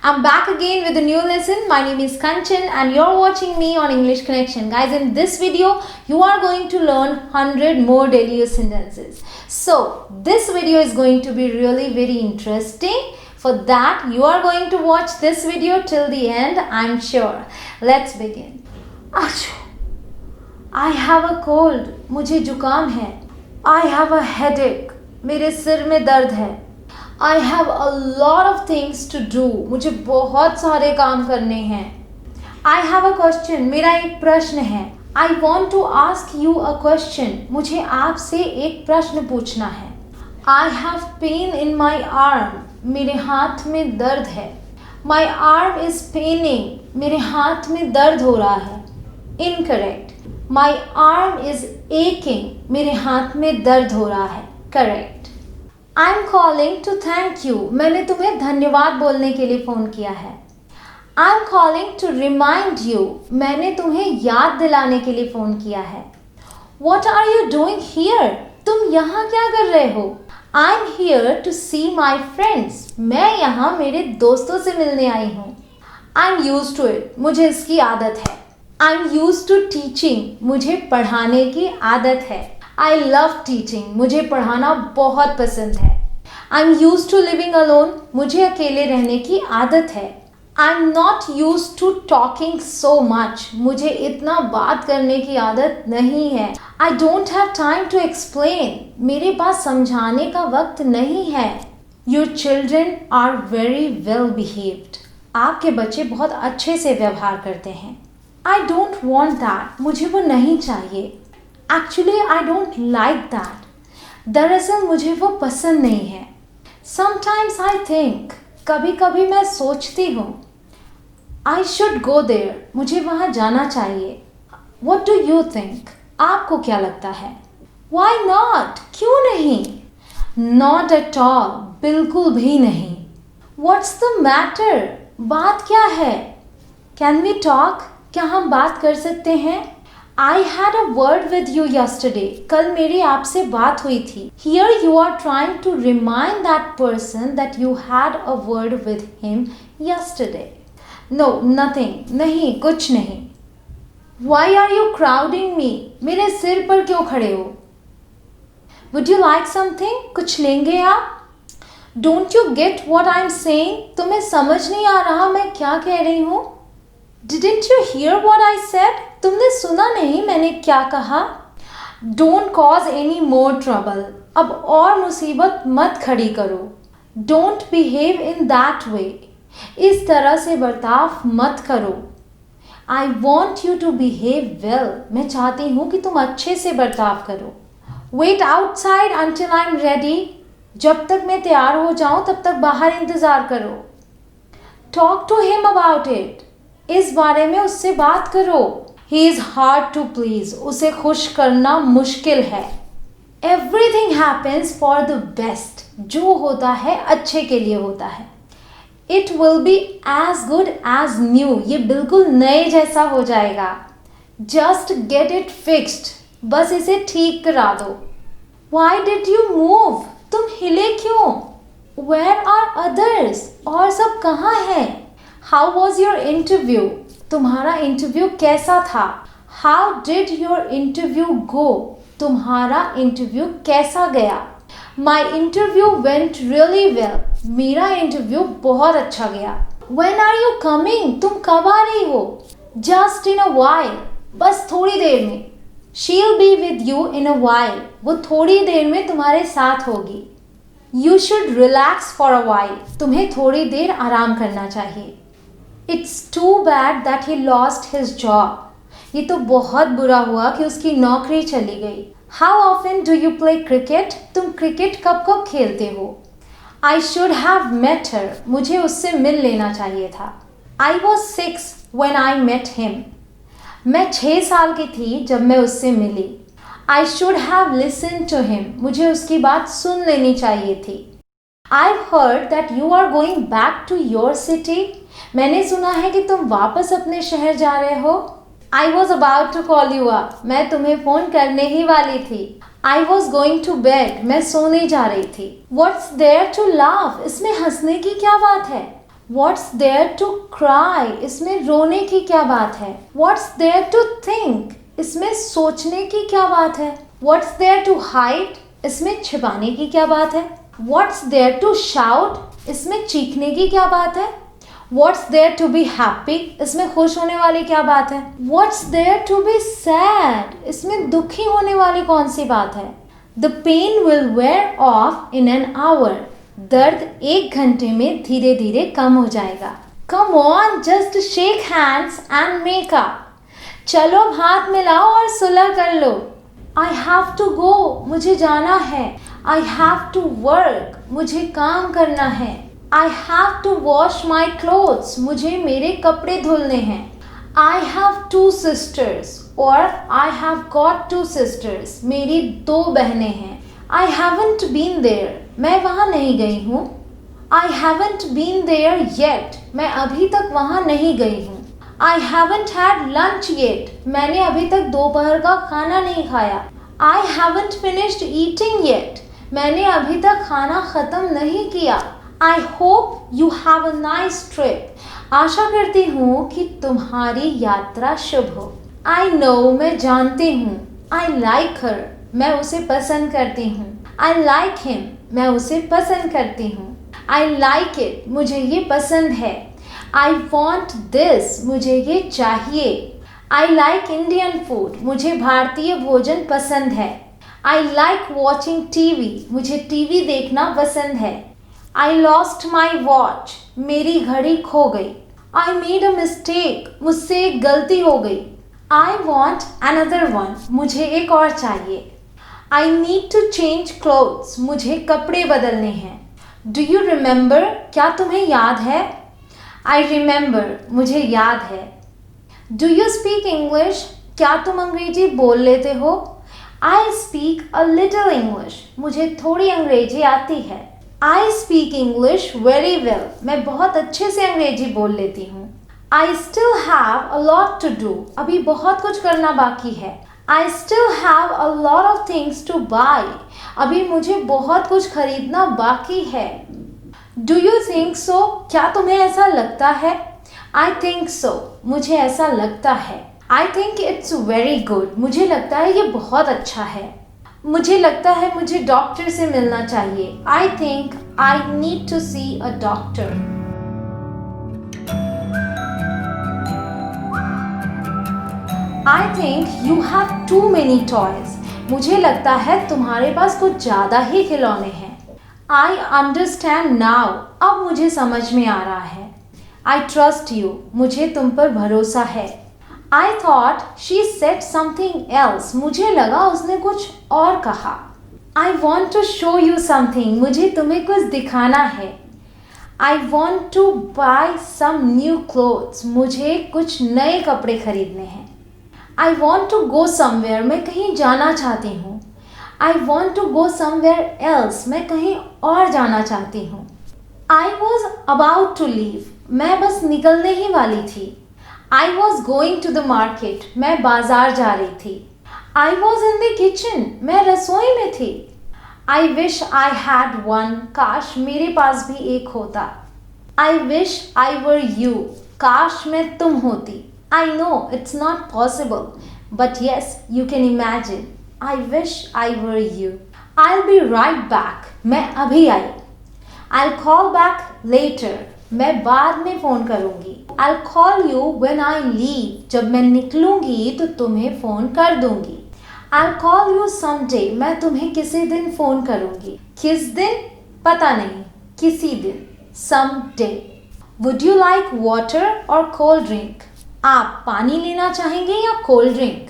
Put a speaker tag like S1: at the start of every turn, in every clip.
S1: I'm back again with a new lesson. My name is Kanchan and you're watching me on English Connection. Guys, in this video, you are going to learn 100 more daily use sentences. So, this video is going to be really very interesting. For that, you are going to watch this video till the end, I'm sure. Let's begin. Achoo! I have a cold. मुझे जुकाम है. I have a headache. मेरे सिर में दर्द है. I have a lot of things to do. मुझे बहुत सारे काम करने हैं. I have a question. मेरा एक प्रश्न है. I want to ask you a question. मुझे आपसे एक प्रश्न पूछना है. I have pain in my arm. मेरे हाथ में दर्द है. My arm is paining. मेरे हाथ में दर्द हो रहा है. Incorrect. My arm is aching. मेरे हाथ में दर्द हो रहा है. Correct. I'm calling to thank you. मैंने तुम्हें धन्यवाद बोलने के लिए फ़ोन किया है. I'm calling to remind you. मैंने तुम्हें याद दिलाने के लिए फ़ोन किया है. What are you doing here? तुम यहाँ क्या कर रहे हो? I'm here to see my friends. मैं यहाँ मेरे दोस्तों से मिलने आई हूँ. I'm used to it. मुझे इसकी आदत है. I'm used to teaching. मुझे पढ़ाने की आदत है. I love teaching. मुझे पढ़ाना बहुत पसंद है. I'm used to living alone. मुझे अकेले रहने की आदत है. I'm not used to talking so much. मुझे इतना बात करने की आदत नहीं है. I don't have time to explain. मेरे पास समझाने का वक्त नहीं है. Your children are very well behaved. आपके बच्चे बहुत अच्छे से व्यवहार करते हैं. I don't want that. मुझे वो नहीं चाहिए. Actually, I don't like that. दरअसल मुझे वो पसंद नहीं है. Sometimes I think. कभी कभी मैं सोचती हूँ. I should go there. मुझे वहाँ जाना चाहिए. What do you think? आपको क्या लगता है? Why not? क्यों नहीं? Not at all. बिल्कुल भी नहीं. What's the matter? बात क्या है? Can we talk? क्या हम बात कर सकते हैं? I had a word with you yesterday. कल मेरी आपसे बात हुई थी. Here you are trying to remind that person that you had a word with him yesterday. No, nothing. नहीं, कुछ नहीं. Why are you crowding me? मेरे सिर पर क्यों खड़े हो? Would you like something? कुछ लेंगे आप? Don't you get what I'm saying? तुम्हें समझ नहीं आ रहा मैं क्या कह रही हूँ? Didn't you hear what I said? तुमने सुना नहीं मैंने क्या कहा? Don't cause any more trouble. अब और मुसीबत मत खड़ी करो. Don't behave in that way. इस तरह से बर्ताव मत करो. I want you to behave well. मैं चाहती हूँ कि तुम अच्छे से बर्ताव करो. Wait outside until I'm ready. जब तक मैं तैयार हो जाऊँ तब तक बाहर इंतज़ार करो. Talk to him about it. इस बारे में उससे बात करो. He is hard to please. उसे खुश करना मुश्किल है. Everything happens for the best. जो होता है अच्छे के लिए होता है. It will be as good as new. ये बिल्कुल नए जैसा हो जाएगा. Just get it fixed. बस इसे ठीक करा दो. Why did you move? तुम हिले क्यों? Where are others? और सब कहाँ हैं? How was your interview? तुम्हारा इंटरव्यू कैसा था? How did your interview go? तुम्हारा इंटरव्यू कैसा गया? My interview went really well. मेरा इंटरव्यू बहुत अच्छा गया. When are you coming? तुम कब आ रही हो? Just in a while. बस थोड़ी देर में. She'll be with you in a while. वो थोड़ी देर में तुम्हारे साथ होगी. You should relax for a while. तुम्हें थोड़ी देर आराम करना चाहिए. It's too bad that he lost his job. ये तो बहुत बुरा हुआ कि उसकी नौकरी चली गई. How often do you play cricket? तुम क्रिकेट कब कब खेलते हो? I should have met her. मुझे उससे मिल लेना चाहिए था. I was 6 when I met him. मैं 6 साल की थी जब मैं उससे मिली. I should have listened to him. मुझे उसकी बात सुन लेनी चाहिए थी. I've heard that you are going back to your city. मैंने सुना है कि तुम वापस अपने शहर जा रहे हो. I was about to call you up. मैं तुम्हें फ़ोन करने ही वाली थी. I was going to bed. मैं सोने जा रही थी. What's there to laugh? इसमें हंसने की क्या बात है? What's there to cry? इसमें रोने की क्या बात है? What's there to think? इसमें सोचने की क्या बात है? What's there to hide? इसमें छिपाने की क्या बात है? What's there to shout? इसमें चीखने की क्या बात है? What's there to be happy? इसमें खुश होने वाली क्या बात है? What's there to be sad? इसमें दुखी होने वाली कौन सी बात है? The pain will wear off in an hour. दर्द 1 घंटे में धीरे धीरे कम हो जाएगा. Come on, just shake hands and make up. चलो हाथ मिलाओ और सुलह कर लो. I have to go. मुझे जाना है. I have to work. मुझे काम करना है. I have to wash my clothes. मुझे मेरे कपड़े धुलने हैं. I have 2 sisters. और I have got 2 sisters. मेरी 2 बहनें हैं. I haven't been there. मैं वहाँ नहीं गई हूँ. I haven't been there yet. मैं अभी तक वहाँ नहीं गई हूँ. I haven't had lunch yet. मैंने अभी तक दोपहर का खाना नहीं खाया. I haven't finished eating yet. मैंने अभी तक खाना ख़त्म नहीं किया. I hope you have a nice trip. आशा करती हूँ कि तुम्हारी यात्रा शुभ हो. I know. मैं जानती हूँ. I like her. मैं उसे पसंद करती हूँ. I like him. मैं उसे पसंद करती हूँ. I like it. मुझे ये पसंद है. I want this. मुझे ये चाहिए. I like Indian food. मुझे भारतीय भोजन पसंद है. I like watching TV. मुझे टीवी देखना पसंद है. I lost my watch. मेरी घड़ी खो गई. I made a mistake. मुझसे एक गलती हो गई. I want another one. मुझे एक और चाहिए. I need to change clothes. मुझे कपड़े बदलने हैं. Do you remember? क्या तुम्हें याद है? I remember. मुझे याद है. Do you speak English? क्या तुम अंग्रेजी बोल लेते हो? I speak a little English. मुझे थोड़ी अंग्रेजी आती है. I speak English very well. मैं बहुत अच्छे से अंग्रेजी बोल लेती हूँ. I still have a lot to do. अभी बहुत कुछ करना बाकी है. I still have a lot of things to buy. अभी मुझे बहुत कुछ खरीदना बाकी है. Do you think so? क्या तुम्हें ऐसा लगता है? I think so. मुझे ऐसा लगता है. I think it's very good. मुझे लगता है ये बहुत अच्छा है. मुझे लगता है मुझे डॉक्टर से मिलना चाहिए. I think I need to see a doctor. I think you have too many toys. मुझे लगता है तुम्हारे पास कुछ ज़्यादा ही खिलौने हैं. I understand now. अब मुझे समझ में आ रहा है. I trust you. मुझे तुम पर भरोसा है. I thought she said something else. मुझे लगा उसने कुछ और कहा. I want to show you something. मुझे तुम्हें कुछ दिखाना है. I want to buy some new clothes. मुझे कुछ नए कपड़े खरीदने हैं. I want to go somewhere. मैं कहीं जाना चाहती हूँ. I want to go somewhere else. मैं कहीं और जाना चाहती हूँ. I was about to leave. मैं बस निकलने ही वाली थी. I was going to the market. मैं बाजार जा रही थी. I was in the kitchen. मैं रसोई में थी. I wish I had one. काश मेरे पास भी एक होता. I wish I were you. काश मैं तुम होती. I know it's not possible, but yes, you can imagine. I wish I were you. I'll be right back. मैं अभी आई. I'll call back later. मैं बाद में फ़ोन करूँगी. I'll call you when I leave. जब मैं निकलूँगी तो तुम्हें फ़ोन कर दूँगी. I'll call you someday. मैं तुम्हें किसी दिन फ़ोन करूँगी. किस दिन? पता नहीं. किसी दिन. Someday. Would you like water or cold drink? आप पानी लेना चाहेंगे या कोल्ड ड्रिंक?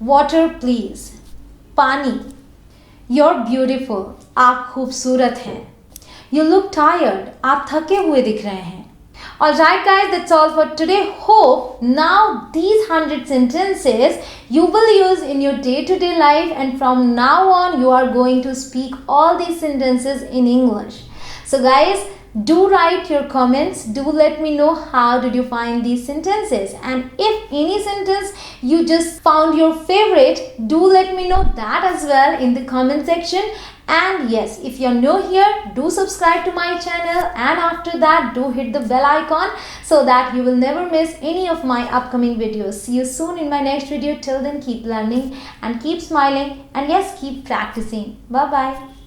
S1: Water please. पानी. You're beautiful. आप खूबसूरत हैं. You look tired. आप थके हुए दिख रहे हैं. Alright guys, that's all for today. Hope now these 100 sentences you will use in your day-to-day life, and from now on you are going to speak all these sentences in English. So guys, do write your comments. Do let me know how did you find these sentences, and if any sentence you just found your favorite, do let me know that as well in the comment section. And yes, if you're new here, do subscribe to my channel, and after that do hit the bell icon so that you will never miss any of my upcoming videos. See you soon in my next video. Till then, keep learning and keep smiling, and yes, keep practicing. Bye bye.